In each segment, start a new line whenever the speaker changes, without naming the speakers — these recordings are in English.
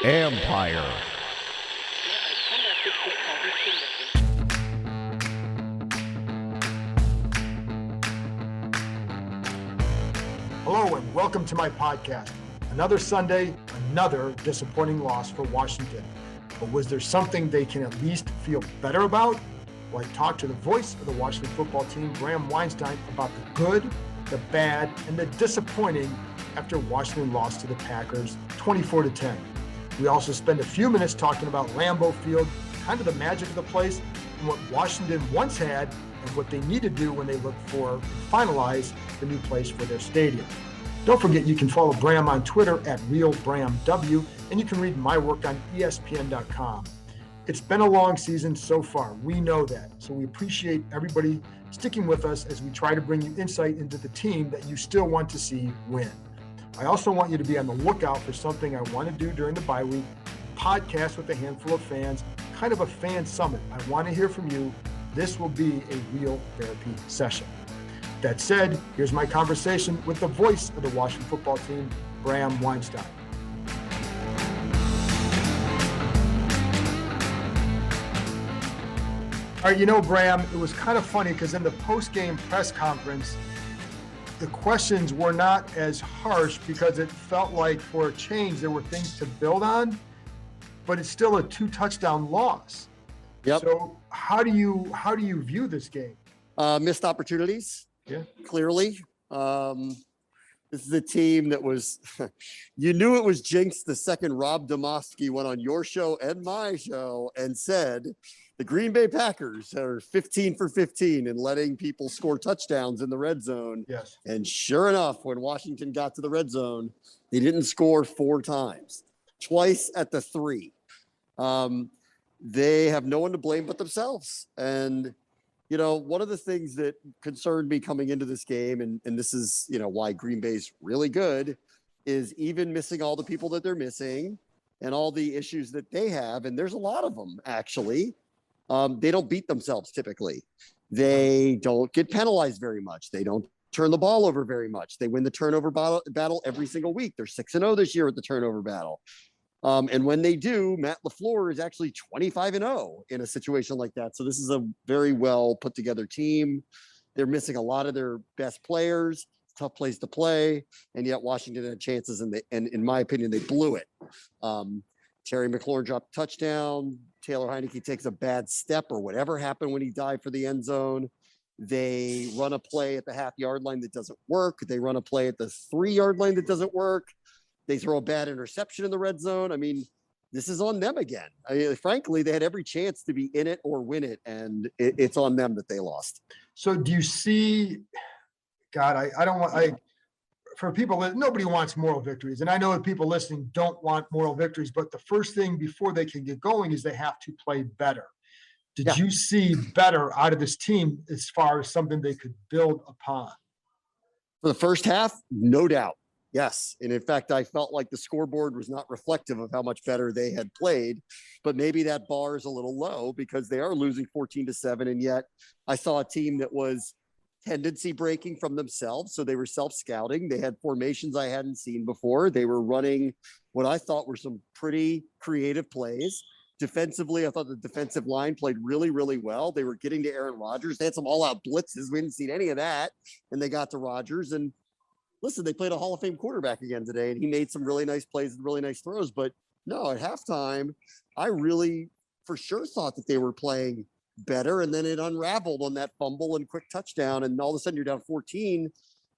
Empire.
Hello and welcome to my podcast. Another Sunday, another disappointing loss for Washington. But was there something they can at least feel better about? Well, I talked to the voice of the Washington football team, Bram Weinstein, about the good, the bad, and the disappointing after Washington lost to the Packers 24-10. We also spend a few minutes talking about Lambeau Field, kind of the magic of the place, and what Washington once had and what they need to do when they look for and finalize the new place for their stadium. Don't forget you can follow Bram on Twitter at RealBramW, and you can read my work on ESPN.com. It's been a long season so far. We know that. So we appreciate everybody sticking with us as we try to bring you insight into the team that you still want to see win. I also want you to be on the lookout for something I want to do during the bye week, podcast with a handful of fans, kind of a fan summit. I want to hear from you. This will be a real therapy session. That said, here's my conversation with the voice of the Washington football team, Bram Weinstein. All right, Bram, it was kind of funny because in the post-game press conference, the questions were not as harsh because it felt like for a change, there were things to build on, but it's still a 2-touchdown loss.
Yep.
So how do you view this game?
Missed opportunities.
Yeah.
Clearly. This is a team that was, you knew it was jinxed the second Rob Domofsky went on your show and my show and said, the Green Bay Packers are 15 for 15 in letting people score touchdowns in the red zone.
Yes.
And sure enough, when Washington got to the red zone, they didn't score 4 times, twice at the 3. They have no one to blame but themselves. And, one of the things that concerned me coming into this game, and this is, why Green Bay's really good, is even missing all the people that they're missing and all the issues that they have. And there's a lot of them, actually. They don't beat themselves typically. They don't get penalized very much. They don't turn the ball over very much. They win the turnover battle every single week. They're 6-0 this year at the turnover battle. And when they do, Matt LaFleur is actually 25-0 in a situation like that. So this is a very well put together team. They're missing a lot of their best players. Tough place to play. And yet Washington had chances and in my opinion, they blew it. Terry McLaurin dropped a touchdown. Taylor Heineke takes a bad step or whatever happened when he dived for the end zone. They run a play at the half-yard line that doesn't work. They run a play at the 3-yard line that doesn't work. They throw a bad interception in the red zone. I mean, this is on them again. Frankly, they had every chance to be in it or win it, and it's on them that they lost.
So do you see, God, I don't want, for people, nobody wants moral victories. And I know that people listening don't want moral victories, but the first thing before they can get going is they have to play better. Did you see better out of this team as far as something they could build upon?
For the first half, no doubt. Yes. And in fact, I felt like the scoreboard was not reflective of how much better they had played, but maybe that bar is a little low because they are losing 14-7. And yet I saw a team that was tendency breaking from themselves. So they were self-scouting. They had formations I hadn't seen before. They were running what I thought were some pretty creative plays. Defensively, I thought the defensive line played really, really well. They were getting to Aaron Rodgers. They had some all-out blitzes. We hadn't seen any of that. And they got to Rodgers. And listen, they played a Hall of Fame quarterback again today, and he made some really nice plays and really nice throws. But no, at halftime, I really for sure thought that they were playing better. And then it unraveled on that fumble and quick touchdown. And all of a sudden you're down 14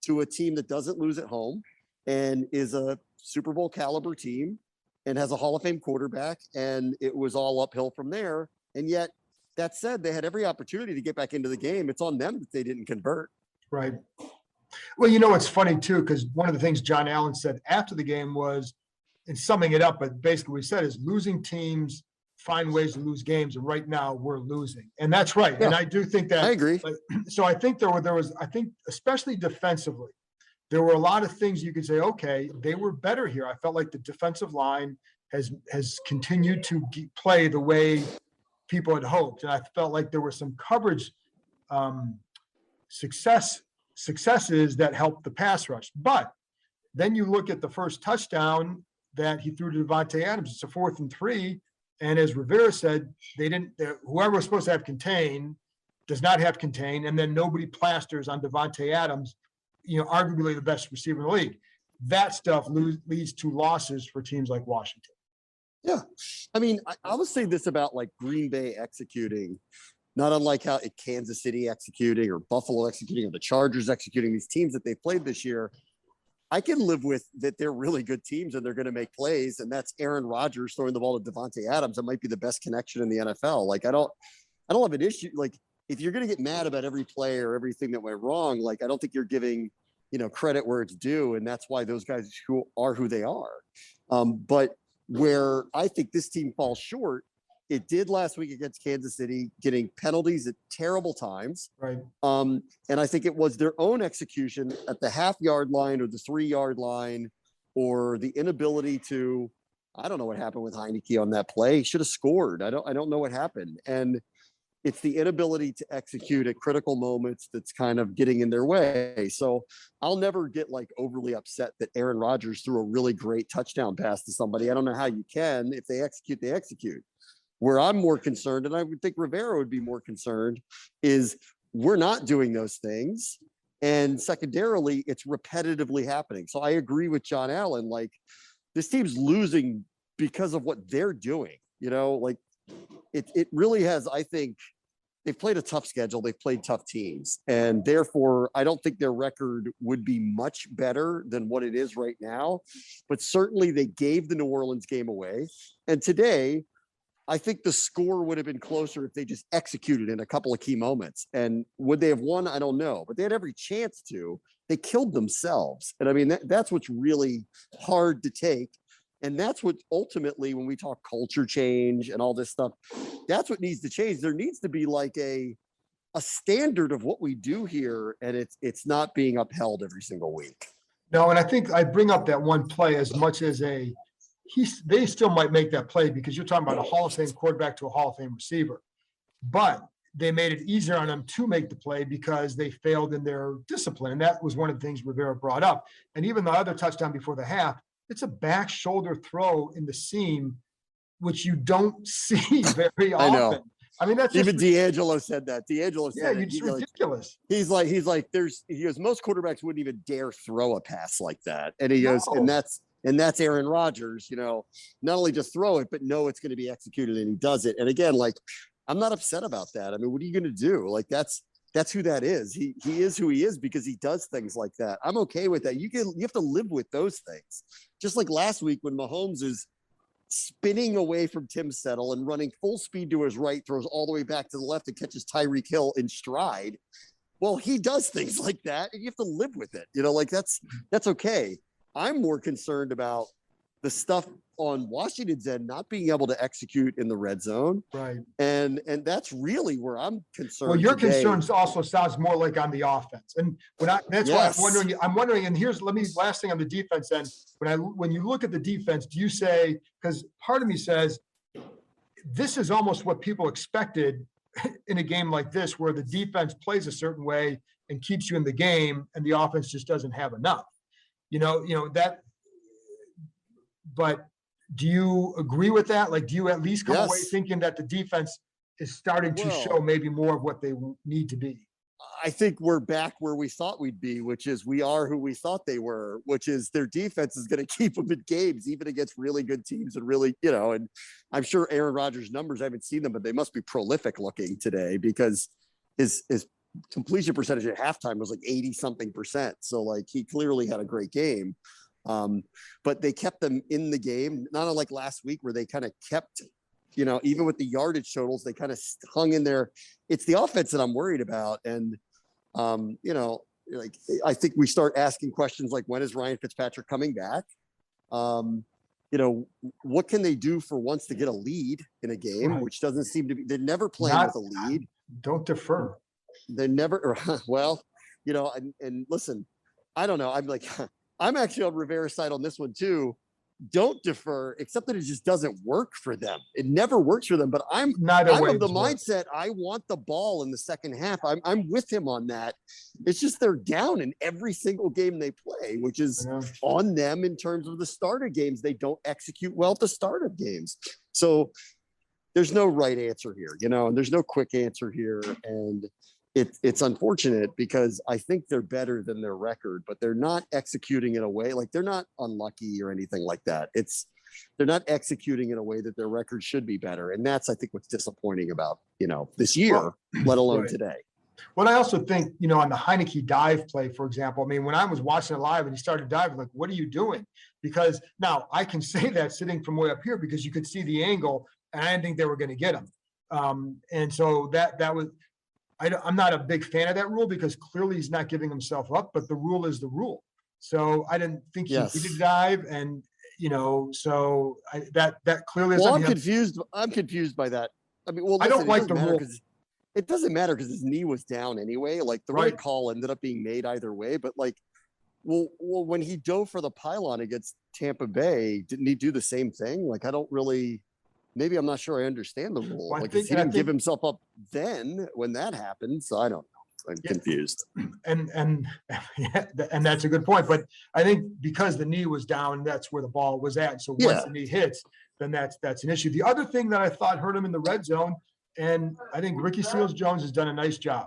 to a team that doesn't lose at home and is a Super Bowl caliber team and has a Hall of Fame quarterback. And it was all uphill from there. And yet that said, they had every opportunity to get back into the game. It's on them that they didn't convert.
Right. Well, it's funny too, because one of the things John Allen said after the game was, in summing it up, but basically what he said is losing teams find ways to lose games, and right now we're losing, and that's right. Yeah. And I do think that
I agree.
So I think there was, I think especially defensively, there were a lot of things you could say, okay, they were better here. I felt like the defensive line has continued to play the way people had hoped, and I felt like there were some coverage successes that helped the pass rush. But Then you look at the first touchdown that he threw to Devontae Adams. It's a 4th and 3. And as Rivera said, whoever was supposed to have contain does not have contain. And then nobody plasters on Devontae Adams, arguably the best receiver in the league. That stuff leads to losses for teams like Washington.
Yeah. I mean, I would say this about like Green Bay executing, not unlike how Kansas City executing or Buffalo executing or the Chargers executing, these teams that they played this year. I can live with that. They're really good teams and they're going to make plays. And that's Aaron Rodgers throwing the ball to Devontae Adams. That might be the best connection in the NFL. Like, I don't have an issue. Like, if you're going to get mad about every play or everything that went wrong, like, I don't think you're giving, credit where it's due. And that's why those guys who they are. But where I think this team falls short, it did last week against Kansas City, getting penalties at terrible times.
Right.
And I think it was their own execution at the half-yard line or the 3-yard line, or the inability to, I don't know what happened with Heineke on that play. He should have scored. I don't know what happened. And it's the inability to execute at critical moments that's kind of getting in their way. So I'll never get like overly upset that Aaron Rodgers threw a really great touchdown pass to somebody. I don't know how you can. If they execute, they execute. Where I'm more concerned, and I would think Rivera would be more concerned, is we're not doing those things. And secondarily, it's repetitively happening. So I agree with John Allen. Like, this team's losing because of what they're doing. Like it really has, I think, they've played a tough schedule. They've played tough teams. And therefore, I don't think their record would be much better than what it is right now. But certainly they gave the New Orleans game away. And today, I think the score would have been closer if they just executed in a couple of key moments. And would they have won? I don't know, but they had every chance to. They killed themselves. And I mean, that's what's really hard to take. And that's what ultimately, when we talk culture change and all this stuff, that's what needs to change. There needs to be like a standard of what we do here. And it's not being upheld every single week.
No, and I think I bring up that one play as much as they still might make that play, because you're talking about a Hall of Fame quarterback to a Hall of Fame receiver, but they made it easier on them to make the play because they failed in their discipline. And that was one of the things Rivera brought up. And even the other touchdown before the half, it's a back shoulder throw in the seam, which you don't see very often.
I know.
I mean, that's
even D'Angelo said that. D'Angelo said
it's ridiculous.
He goes, most quarterbacks wouldn't even dare throw a pass like that. And he goes, and that's Aaron Rodgers, not only just throw it, but know it's going to be executed, and he does it. And again, like, I'm not upset about that. I mean, what are you going to do? Like, that's who that is. He is who he is because he does things like that. I'm okay with that. You have to live with those things. Just like last week when Mahomes is spinning away from Tim Settle and running full speed to his right, throws all the way back to the left and catches Tyreek Hill in stride. Well, he does things like that, and you have to live with it. Like, that's okay. I'm more concerned about the stuff on Washington's end not being able to execute in the red zone.
Right.
And that's really where I'm concerned.
Well, your concerns also sounds more like on the offense. And why I'm wondering, and last thing on the defense end, when you look at the defense, do you say, because part of me says, this is almost what people expected in a game like this, where the defense plays a certain way and keeps you in the game and the offense just doesn't have enough. That, but do you agree with that? Like, do you at least come away thinking that the defense is starting to show maybe more of what they need to be?
I think we're back where we thought we'd be, which is we are who we thought they were, which is their defense is going to keep them in games, even against really good teams and really, and I'm sure Aaron Rodgers' numbers, I haven't seen them, but they must be prolific looking today, because his completion percentage at halftime was like 80-something%. So like, he clearly had a great game. But they kept them in the game, not unlike last week where they kind of kept, even with the yardage totals, they kind of hung in there. It's the offense that I'm worried about. And, like, I think we start asking questions like, when is Ryan Fitzpatrick coming back? What can they do for once to get a lead in a game, right, which doesn't seem to be, they're never playing with a lead.
Don't defer.
They're never, well, and listen, I don't know. I'm like, I'm actually on Rivera's side on this one too. don't defer, except that it just doesn't work for them. It never works for them. But I'm
Neither way
of the
it's worked.
mindset, I want the ball in the second half. I'm with him on that. It's just they're down in every single game they play, which is on them in terms of the start of games. They don't execute well at the start of games. So there's no right answer here, and there's no quick answer here. And it's unfortunate because I think they're better than their record, but they're not executing in a way like they're not unlucky or anything like that. They're not executing in a way that their record should be better. And that's, I think, what's disappointing about, this year, let alone today.
Well, I also think, on the Heineke dive play, for example, I mean, when I was watching it live and he started diving, like, what are you doing? Because now I can say that sitting from way up here because you could see the angle and I didn't think they were going to get him. And so that was, I'm not a big fan of that rule because clearly he's not giving himself up, but the rule is the rule. So I didn't think he needed to dive. And, so that clearly is.
Well, I'm confused by that. I mean, well, listen,
I don't like the rule.
It doesn't matter because his knee was down anyway. Like the right call ended up being made either way. But like, well, when he dove for the pylon against Tampa Bay, didn't he do the same thing? Like, I don't really. Maybe I'm not sure I understand the rule.
Well,
he didn't give himself up then when that happened. So I don't know. I'm confused.
And that's a good point. But I think because the knee was down, that's where the ball was at. So once the knee hits, then that's an issue. The other thing that I thought hurt him in the red zone, and I think Ricky Seals-Jones has done a nice job.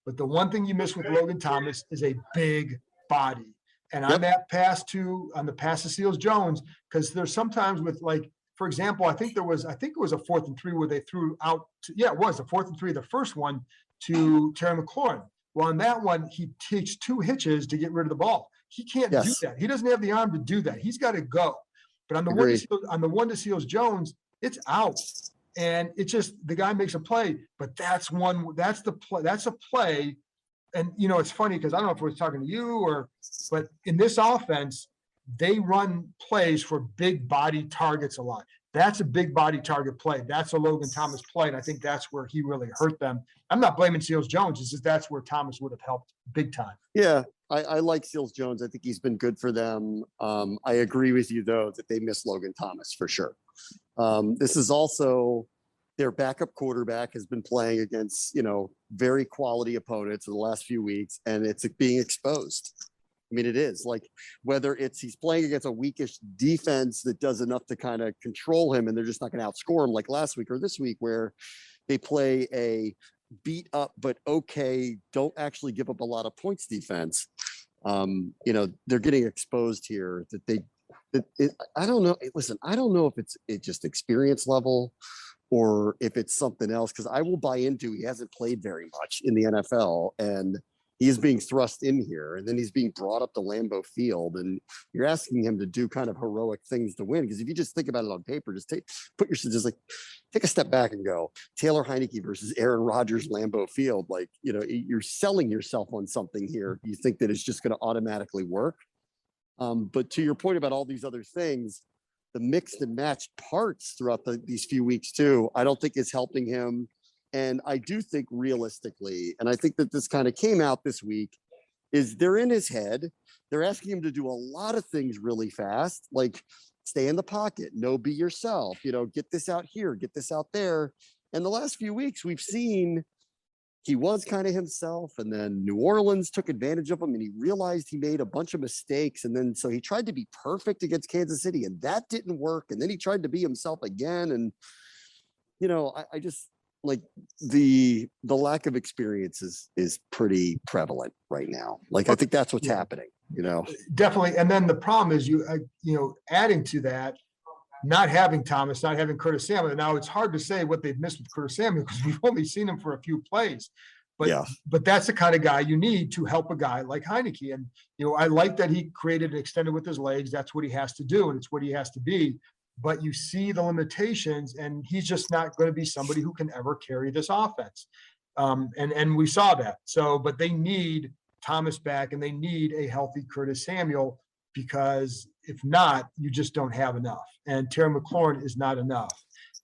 But the one thing you miss with Logan Thomas is a big body. And on the pass to Seals-Jones, because there's sometimes with like, for example, I think it was a 4th and 3 where they threw out. It was a 4th and 3, the first one to Terry McLaurin. Well, on that one, he takes 2 hitches to get rid of the ball. He can't do that. He doesn't have the arm to do that. He's got to go. But on the one to Seals-Jones, it's out, and it's just the guy makes a play. But that's a play. And it's funny because I don't know if we're talking to you but in this offense, they run plays for big body targets a lot. That's a big body target play. That's a Logan Thomas play. And I think that's where he really hurt them. I'm not blaming Seals-Jones. It's just that's where Thomas would have helped big time.
Yeah, I like Seals-Jones. I think he's been good for them. I agree with you, though, that they miss Logan Thomas for sure. This is also their backup quarterback has been playing against, very quality opponents in the last few weeks, and it's being exposed. I mean, it is like whether he's playing against a weakish defense that does enough to kind of control him and they're just not going to outscore him like last week or this week where they play a beat up, but okay, don't actually give up a lot of points defense. They're getting exposed here I don't know. Listen, I don't know if it's just experience level or if it's something else, because I will buy into he hasn't played very much in the NFL and he is being thrust in here, and then he's being brought up to Lambeau Field, and you're asking him to do kind of heroic things to win. Because if you just think about it on paper, take a step back and go Taylor Heineke versus Aaron Rodgers, Lambeau Field. Like, you're selling yourself on something here. You think that it's just going to automatically work. But to your point about all these other things, the mixed and matched parts throughout these few weeks too, I don't think is helping him. And I do think realistically, and I think that this kind of came out this week, is they're in his head. They're asking him to do a lot of things really fast, like stay in the pocket, be yourself, get this out here, get this out there. And the last few weeks we've seen he was kind of himself, and then New Orleans took advantage of him and he realized he made a bunch of mistakes. And then so he tried to be perfect against Kansas City and that didn't work. And then he tried to be himself again. And, I just, like the lack of experience is pretty prevalent right now. Like, I think that's what's happening,
Definitely. And then the problem is adding to that, not having Thomas, not having Curtis Samuel. Now it's hard to say what they've missed with Curtis Samuel because we've only seen him for a few plays, but that's the kind of guy you need to help a guy like Heineke. And, I like that he created and extended with his legs. That's what he has to do. And it's what he has to be. But you see the limitations, and he's just not going to be somebody who can ever carry this offense. And we saw that. So, but they need Thomas back, and they need a healthy Curtis Samuel, because if not, you just don't have enough. And Terry McLaurin is not enough.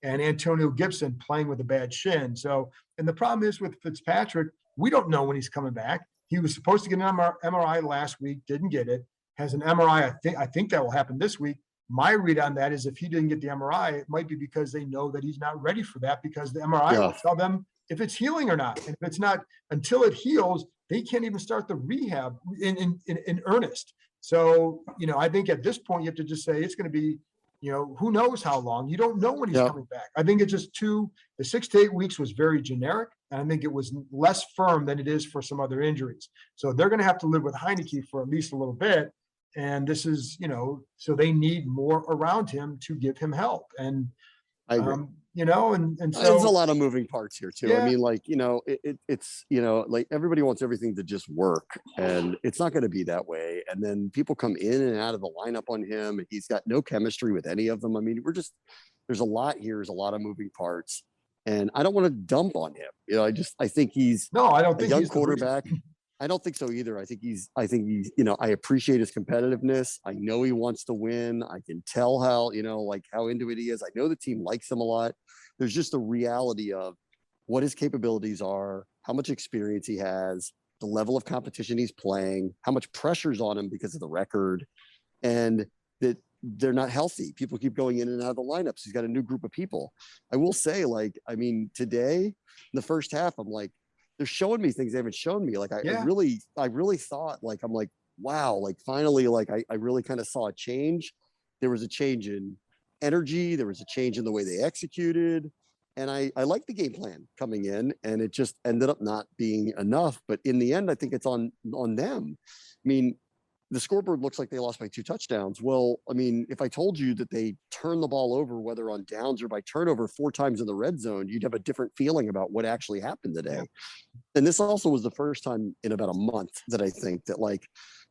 And Antonio Gibson playing with a bad shin. So, and the problem is with Fitzpatrick, we don't know when he's coming back. He was supposed to get an MRI last week, didn't get it. Has an MRI. I think that will happen this week. My read on that is if he didn't get the MRI, it might be because they know that he's not ready for that, because the MRI will tell them if it's healing or not. And if it's not, until it heals, they can't even start the rehab in earnest. So, I think at this point, you have to just say it's going to be, who knows how long. You don't know when he's coming back. I think it's just the 6 to 8 weeks was very generic. And I think it was less firm than it is for some other injuries. So they're going to have to live with Heineke for at least a little bit. And this is, so they need more around him to give him help. And,
I agree.
And so
there's a lot of moving parts here too.
Yeah.
I mean, like, it's, like everybody wants everything to just work, and it's not going to be that way. And then people come in and out of the lineup on him. He's got no chemistry with any of them. I mean, there's a lot here. There's a lot of moving parts, and I don't want to dump on him. I think he's
I don't think
a young
he's
quarterback. I don't think so either. I think he's, I appreciate his competitiveness. I know he wants to win. I can tell how into it he is. I know the team likes him a lot. There's just a reality of what his capabilities are, how much experience he has, the level of competition he's playing, how much pressure's on him because of the record, and that they're not healthy. People keep going in and out of the lineups. He's got a new group of people. I will say, today, in the first half, I'm like, they're showing me things they haven't shown me. Like, I really thought, I'm like, wow, finally, I really kind of saw a change. There was a change in energy. There was a change in the way they executed. And I like the game plan coming in, and it just ended up not being enough. But in the end, I think it's on them. I mean, the scoreboard looks like they lost by 2 touchdowns. Well, I mean, if I told you that they turned the ball over, whether on downs or by turnover 4 times in the red zone, you'd have a different feeling about what actually happened today. And this also was the first time in about a month that I think that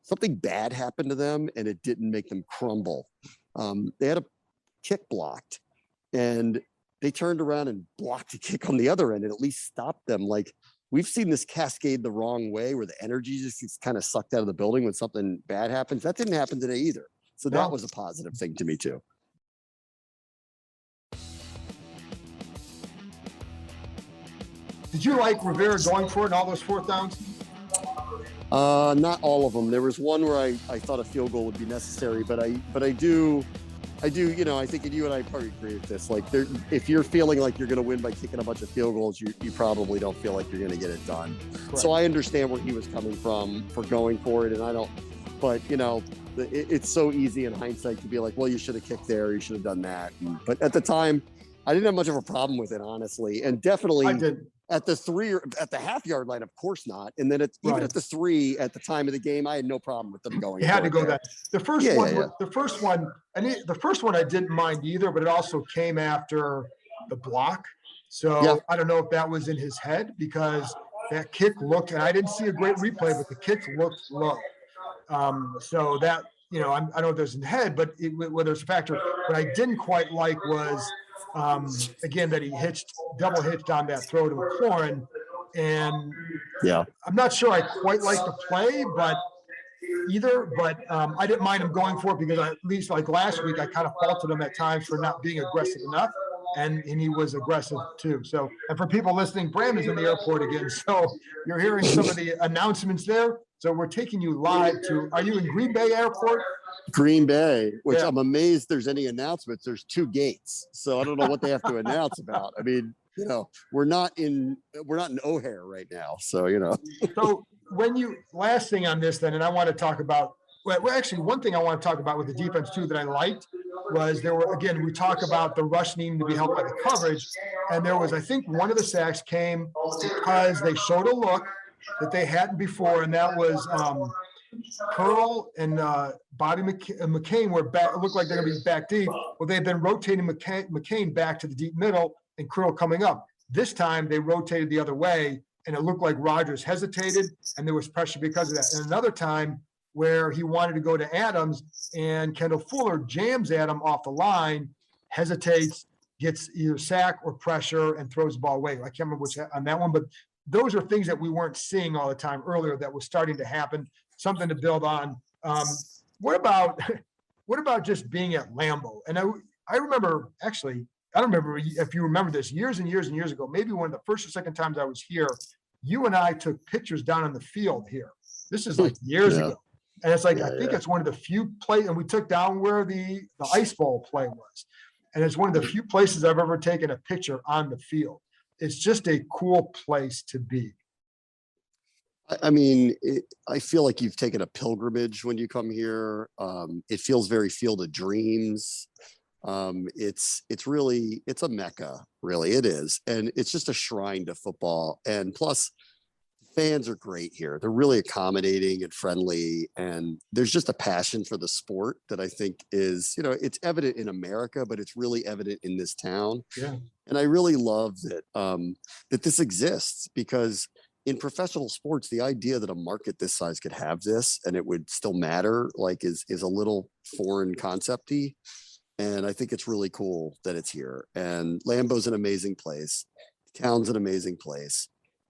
something bad happened to them and it didn't make them crumble. They had a kick blocked, and they turned around and blocked a kick on the other end and at least stopped them. We've seen this cascade the wrong way, where the energy just gets kind of sucked out of the building when something bad happens. That didn't happen today either. So that was a positive thing to me too.
Did you like Rivera going for it in all those 4th downs?
Not all of them. There was one where I thought a field goal would be necessary, but I do, I think you and I probably agree with this. If you're feeling like you're going to win by kicking a bunch of field goals, you probably don't feel like you're going to get it done. Correct. So I understand where he was coming from for going for it. And I don't, but it's so easy in hindsight to be like, well, you should have kicked there. You should have done that. But at the time, I didn't have much of a problem with it, honestly. And definitely at the 3 or at the half-yard line, of course not. And then even at the 3 at the time of the game, I had no problem with them going.
You had to go that. The first one I didn't mind either, but it also came after the block. So I don't know if that was in his head, because that kick looked, and I didn't see a great replay, but the kick looked low. So that, I don't know if there's in the head, but whether it's a factor. What I didn't quite like was, again, that he double hitched on that throw to McLaurin. And I'm not sure I quite like the play, but I didn't mind him going for it, because at least last week, I kind of faulted him at times for not being aggressive enough. And he was aggressive too. So, and for people listening, Bram is in the airport again. So you're hearing some of the announcements there. So we're taking you live are you in Green Bay Airport?
Green Bay, which I'm amazed there's any announcements. There's 2 gates. So I don't know what they have to announce about. I mean, we're not in O'Hare right now. So,
So last thing on this then, and I want to talk about, actually one thing I want to talk about with the defense too, that I liked was we talk about the rush needing to be helped by the coverage. And there was, I think one of the sacks came because they showed a look that they hadn't before. And that was, Pearl and Bobby McCain were back. It looked like they're going to be back deep. Well, they've been rotating McCain back to the deep middle and Krill coming up. This time they rotated the other way, and it looked like Rodgers hesitated, and there was pressure because of that. And another time where he wanted to go to Adams, and Kendall Fuller jams Adam off the line, hesitates, gets either sack or pressure, and throws the ball away. I can't remember which on that one, but those are things that we weren't seeing all the time earlier that was starting to happen. Something to build on. What about just being at Lambeau? And I remember, actually, I don't remember if you remember this, years and years and years ago, maybe one of the first or second times I was here, you and I took pictures down on the field here. This is years ago. And it's like, I think
Yeah.
it's one of the few places, and we took down where the ice ball play was. And it's one of the few places I've ever taken a picture on the field. It's just a cool place to be.
I mean, I feel like you've taken a pilgrimage when you come here. It feels very Field of Dreams. It's really, it's a mecca, really. It is. And it's just a shrine to football. And plus, fans are great here. They're really accommodating and friendly. And there's just a passion for the sport that I think is, it's evident in America, but it's really evident in this town.
Yeah.
And I really love that that this exists, because in professional sports, the idea that a market this size could have this and it would still matter, like, is a little foreign concepty. And I think it's really cool that it's here. And Lambeau's an amazing place. The town's an amazing place.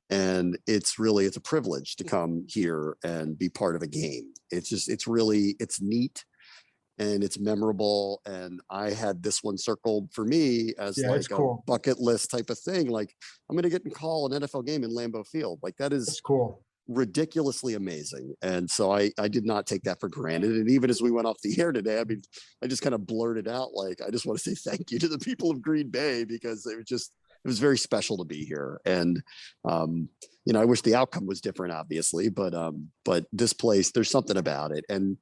And it's a privilege to come here and be part of a game. It's neat and it's memorable. And I had this one circled for me as
Yeah, it's
like a
cool.
bucket list type of thing. Like, I'm going to get and call an NFL game in Lambeau Field. Like, that
It's
is
cool.
ridiculously amazing. And so I did not take that for granted. And even as we went off the air today, I mean, I just kind of blurted out, like, I just want to say thank you to the people of Green Bay, because it was very special to be here. And, I wish the outcome was different, obviously, but this place, there's something about it. And,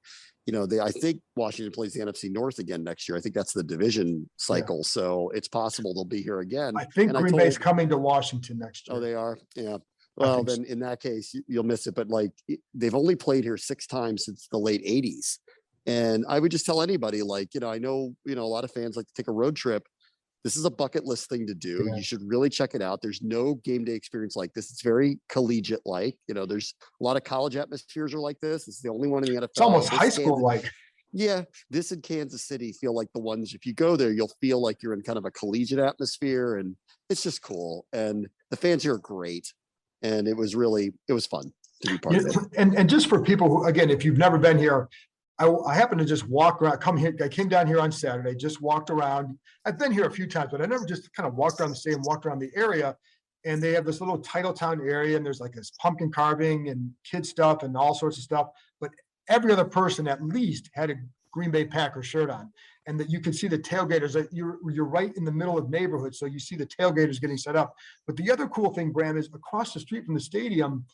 I think Washington plays the NFC North again next year. I think that's the division cycle. Yeah. So it's possible they'll be here again.
I think Green Bay's coming to Washington next year.
Oh, they are? Yeah. Well, then in that case, you'll miss it. But like, they've only played here 6 times since the late 80s. And I would just tell anybody, like, I know, a lot of fans like to take a road trip. This is a bucket list thing to do. Yeah. You should really check it out. There's no game day experience like this. It's very collegiate like. There's a lot of college atmospheres are like this. It's the only one in the NFL.
It's almost high school like.
Yeah, this in Kansas City feel like the ones, if you go there, you'll feel like you're in kind of a collegiate atmosphere, and it's just cool. And the fans here are great. And it was fun to be part of it.
And just for people who, again, if you've never been here, I happened to just walk around, I came down here on Saturday, just walked around. I've been here a few times, but I never just kind of walked around the stadium, walked around the area. And they have this little Titletown area, and there's like this pumpkin carving and kid stuff and all sorts of stuff. But every other person at least had a Green Bay Packers shirt on. And that you can see the tailgaters. You're right in the middle of the neighborhood, so you see the tailgaters getting set up. But the other cool thing, Bram, is across the street from the stadium,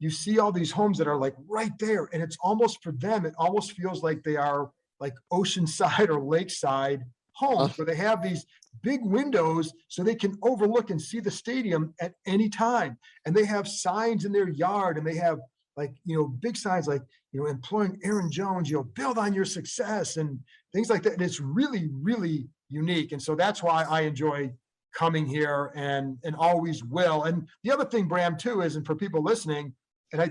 you see all these homes that are like right there. And it's almost, for them, it almost feels like they are like oceanside or lakeside homes where they have these big windows so they can overlook and see the stadium at any time. And they have signs in their yard, and they have like, big signs like, employing Aaron Jones, build on your success and things like that. And it's really, really unique. And so that's why I enjoy coming here and always will. And the other thing, Bram, too, is, and for people listening, and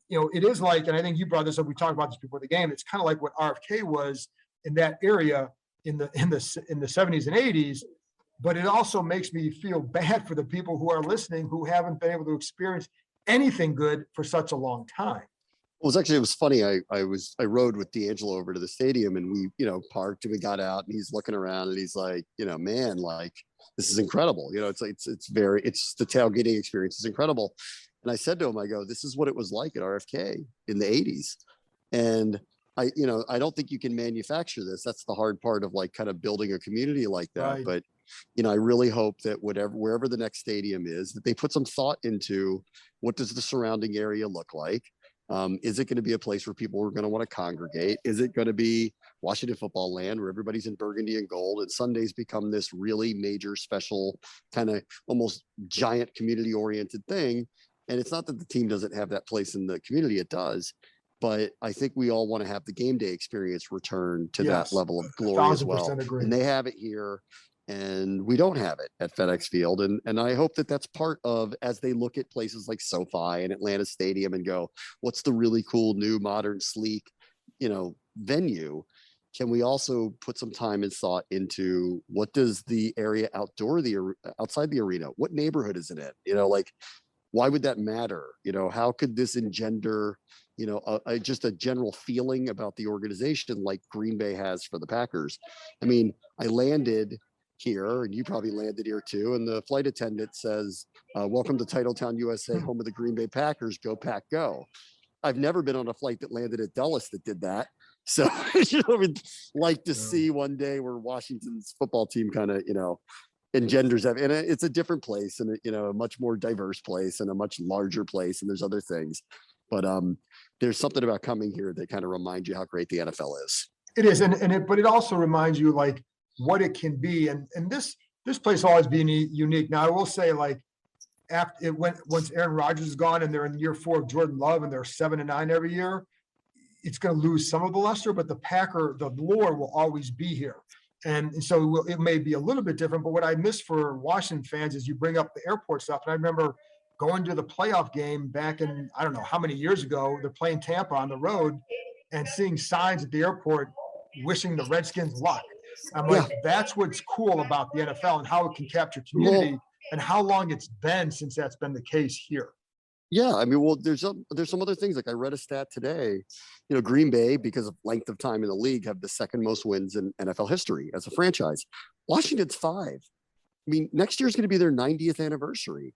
it is like, and I think you brought this up, we talked about this before the game, it's kind of like what RFK was in that area in the 70s and 80s. But it also makes me feel bad for the people who are listening who haven't been able to experience anything good for such a long time.
It was funny. I rode with D'Angelo over to the stadium, and we, parked, and we got out, and he's looking around, and he's like, man, like, this is incredible. It's the tailgating experience is incredible. And I said to him, I go, this is what it was like at RFK in the 80s. And I don't think you can manufacture this. That's the hard part of like kind of building a community like that. Right. But, I really hope that wherever the next stadium is, that they put some thought into what does the surrounding area look like? Is it going to be a place where people are going to want to congregate? Is it going to be Washington football land where everybody's in burgundy and gold, and Sundays become this really major, special, kind of almost giant community oriented thing? And it's not that the team doesn't have that place in the community, it does. But I think we all want to have the game day experience return to that level of glory as well.
Agree.
And they have it here, and we don't have it at FedEx Field. And I hope that that's part of, as they look at places like SoFi and Atlanta Stadium and go, what's the really cool, new, modern, sleek, venue? Can we also put some time and thought into what does the area outside the arena, what neighborhood is it in? Like, why would that matter? How could this engender, just a general feeling about the organization like Green Bay has for the Packers? I mean, I landed here, and you probably landed here too, and the flight attendant says, welcome to Titletown, USA, home of the Green Bay Packers, go Pack, go. I've never been on a flight that landed at Dulles that did that. So I would like to see one day where Washington's football team kind of, engenders that. And it's a different place and, a much more diverse place and a much larger place. And there's other things. But there's something about coming here that kind of reminds you how great the NFL is.
It is. But it also reminds you like what it can be. And this place will always be unique. Now, I will say, like, once Aaron Rodgers is gone and they're in year 4 of Jordan Love and they're 7-9 every year, it's going to lose some of the luster, but the lore will always be here. And so it may be a little bit different, but what I miss for Washington fans is you bring up the airport stuff. And I remember going to the playoff game back in, I don't know how many years ago, they're playing Tampa on the road and seeing signs at the airport wishing the Redskins luck. I'm like, that's what's cool about the NFL and how it can capture community and how long it's been since that's been the case here.
Yeah, I mean, well, there's some other things. Like I read a stat today, Green Bay, because of length of time in the league, have the second most wins in NFL history as a franchise. Washington's 5. I mean, next year's going to be their 90th anniversary.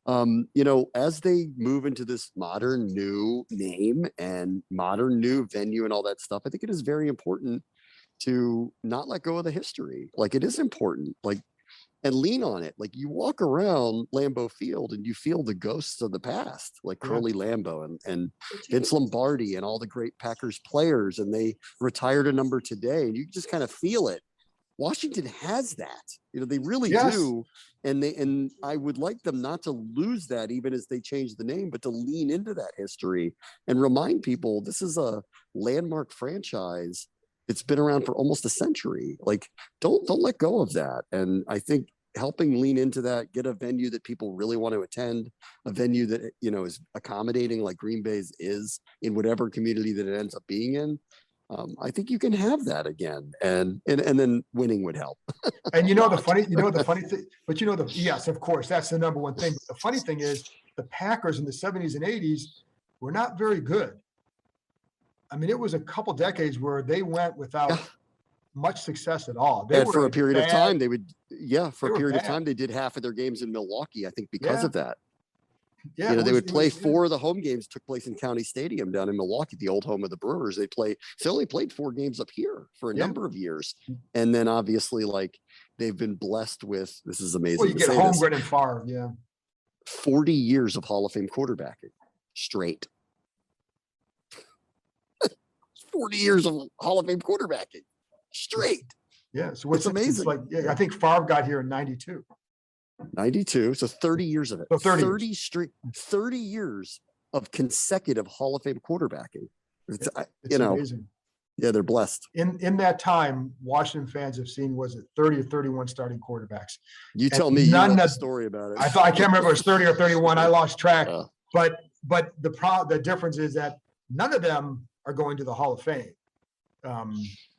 As they move into this modern new name and modern new venue and all that stuff, I think it is very important to not let go of the history. Like it is important, and lean on it. Like you walk around Lambeau Field and you feel the ghosts of the past, like Curly Lambeau and Vince Lombardi and all the great Packers players. And they retired a number today and you just kind of feel it. Washington has that, they really do. And I would like them not to lose that even as they change the name, but to lean into that history and remind people this is a landmark franchise. It's been around for almost a century. Like, don't let go of that. And I think helping lean into that, get a venue that people really want to attend, a venue that, is accommodating like Green Bay's is in whatever community that it ends up being in. I think you can have that again. And then winning would help.
And the funny thing, but yes, of course, that's the number one thing. But the funny thing is the Packers in the 70s and 80s were not very good. I mean, it was a couple decades where they went without much success at all.
For a period of time, they did half of their games in Milwaukee, I think, because of that. Yeah, they would play 4 of the home games took place in County Stadium down in Milwaukee, the old home of the Brewers. They only played 4 games up here for a number of years. And then obviously, like, they've been blessed with, this is amazing.
Well, you get Holmgren and Favre,
40 years of Hall of Fame quarterbacking straight. 40 years of Hall of Fame quarterbacking straight.
Yeah. So what's amazing? I think Favre got here in 92.
92. So 30 years of it.
So
30 years of consecutive Hall of Fame quarterbacking. It's
amazing.
Yeah, they're blessed.
In that time, Washington fans have seen, was it 30 or 31 starting quarterbacks?
You tell me. You know the story about it.
I can't remember if it was 30 or 31. I lost track. But the difference is that none of them are going to the Hall of Fame.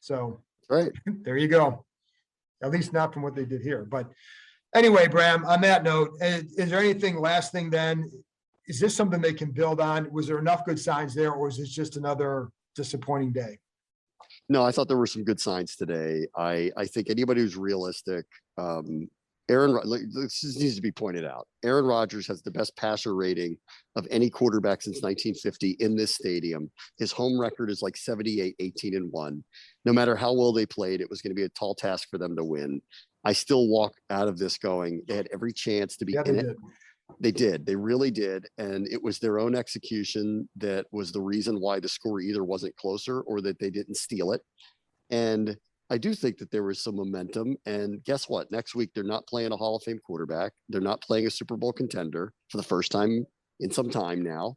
So
right
there you go. At least not from what they did here. But anyway, Bram, on that note, is there last thing then? Is this something they can build on? Was there enough good signs there, or is this just another disappointing day?
No, I thought there were some good signs today. I think anybody who's realistic, this needs to be pointed out. Aaron Rodgers has the best passer rating of any quarterback since 1950 in this stadium. His home record is like 78, 18-1. No matter how well they played, it was going to be a tall task for them to win. I still walk out of this going, they had every chance to be in it. They did. They really did. And it was their own execution that was the reason why the score either wasn't closer or that they didn't steal it. And I do think that there was some momentum. And guess what? Next week, they're not playing a Hall of Fame quarterback. They're not playing a Super Bowl contender for the first time in some time now.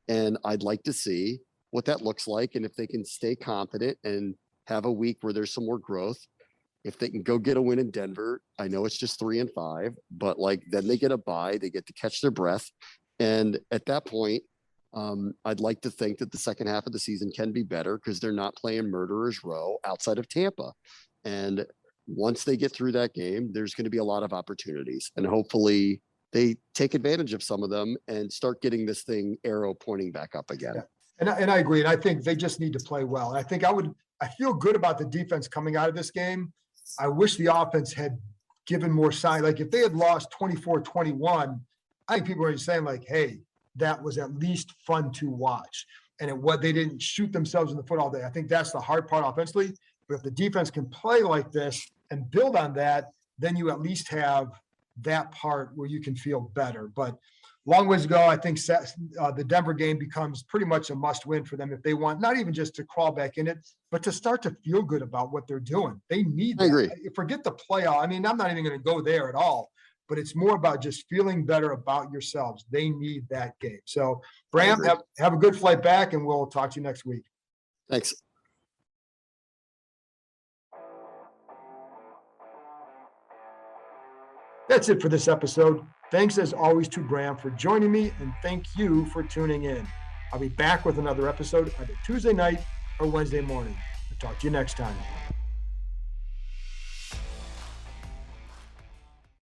And I'd like to see what that looks like. And if they can stay confident and have a week where there's some more growth, if they can go get a win in Denver, I know it's just 3-5, but then they get a bye, they get to catch their breath. And at that point, I'd like to think that the second half of the season can be better because they're not playing Murderers Row outside of Tampa. And once they get through that game, there's going to be a lot of opportunities. And hopefully they take advantage of some of them and start getting this arrow pointing back up again.
Yeah. And I agree. And I think they just need to play well. And I think I feel good about the defense coming out of this game. I wish the offense had given more sign. Like if they had lost 24-21, I think people are saying like, hey, that was at least fun to watch. what they didn't shoot themselves in the foot all day. I think that's the hard part offensively. But if the defense can play like this and build on that, then you at least have that part where you can feel better. But long ways to go. I think the Denver game becomes pretty much a must-win for them if they want, not even just to crawl back in it, but to start to feel good about what they're doing. They need that.
I agree.
Forget the playoff. I mean, I'm not even going to go there at all, but it's more about just feeling better about yourselves. They need that game. So, Bram, have a good flight back, and we'll talk to you next week.
Thanks.
That's it for this episode. Thanks as always to Bram for joining me, and thank you for tuning in. I'll be back with another episode either Tuesday night or Wednesday morning. I'll talk to you next time.